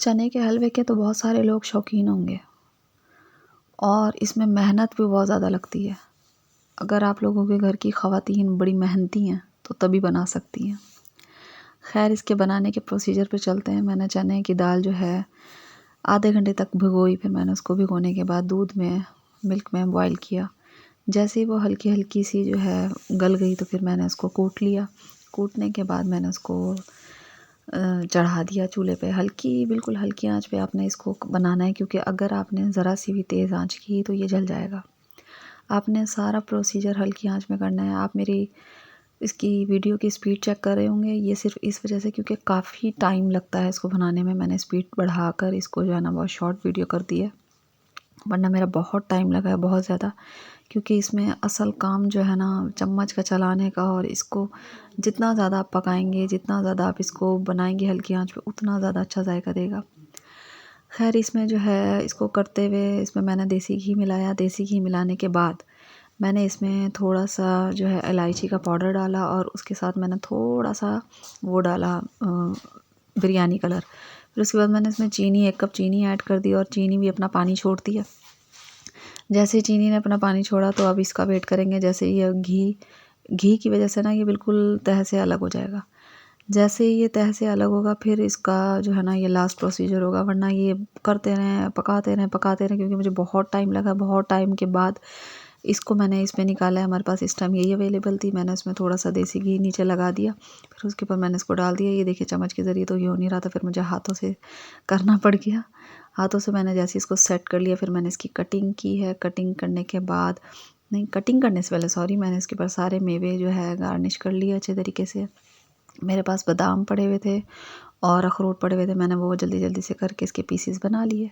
चने के हलवे के तो बहुत सारे लोग शौकीन होंगे और इसमें मेहनत भी बहुत ज़्यादा लगती है। अगर आप लोगों के घर की ख़वातीन बड़ी मेहनती हैं तो तभी बना सकती हैं। खैर, इसके बनाने के प्रोसीजर पे चलते हैं। मैंने चने की दाल जो है आधे घंटे तक भिगोई, फिर मैंने उसको भिगोने के बाद दूध में मिल्क में बॉईल किया। जैसे ही वो हल्की हल्की सी जो है गल गई तो फिर मैंने उसको कूट लिया। कूटने के बाद मैंने उसको चढ़ा दिया चूल्हे पे। बिल्कुल हल्की आंच पे आपने इसको बनाना है, क्योंकि अगर आपने ज़रा सी भी तेज़ आंच की तो ये जल जाएगा। आपने सारा प्रोसीजर हल्की आंच में करना है। आप मेरी इसकी वीडियो की स्पीड चेक कर रहे होंगे, ये सिर्फ इस वजह से क्योंकि काफ़ी टाइम लगता है इसको बनाने में। मैंने स्पीड बढ़ाकर इसको जो है ना बहुत शॉर्ट वीडियो कर दी है, वरना मेरा बहुत टाइम लगा है, बहुत ज़्यादा। क्योंकि इसमें असल काम जो है ना चम्मच का चलाने का, और इसको जितना ज़्यादा आप पकाएंगे, जितना ज़्यादा आप इसको बनाएंगे हल्की आंच पे, उतना ज़्यादा अच्छा जायका देगा। खैर, इसमें जो है इसको करते हुए इसमें मैंने देसी घी मिलाया। देसी घी मिलाने के बाद मैंने इसमें थोड़ा सा जो है इलायची का पाउडर डाला, और उसके साथ मैंने थोड़ा सा वो डाला बिरयानी कलर। फिर उसके बाद मैंने इसमें चीनी 1 कप चीनी ऐड कर दी, और चीनी भी अपना पानी छोड़ती है। जैसे ही चीनी ने अपना पानी छोड़ा तो अब इसका वेट करेंगे। जैसे ये घी की वजह से ना ये बिल्कुल तह से अलग हो जाएगा। जैसे ही ये तह से अलग होगा फिर इसका जो है ना ये लास्ट प्रोसीजर होगा, वरना ये करते रहें पकाते रहें, क्योंकि मुझे बहुत टाइम लगा। बहुत टाइम के बाद इसको मैंने इसमें निकाला है। हमारे पास इस टाइम यही अवेलेबल थी। मैंने उसमें थोड़ा सा देसी घी नीचे लगा दिया, फिर उसके ऊपर मैंने इसको डाल दिया। ये देखिए चम्मच के ज़रिए तो ये हो नहीं रहा था, फिर मुझे हाथों से करना पड़ गया। हाथों से मैंने जैसे इसको सेट कर लिया, फिर मैंने इसकी कटिंग की है। कटिंग करने के बाद, नहीं, कटिंग करने से पहले सॉरी, मैंने इसके ऊपर सारे मेवे जो है गार्निश कर लिए अच्छे तरीके से। मेरे पास बादाम पड़े हुए थे और अखरोट पड़े हुए थे, मैंने वो जल्दी जल्दी से करके इसके पीसीस बना लिए।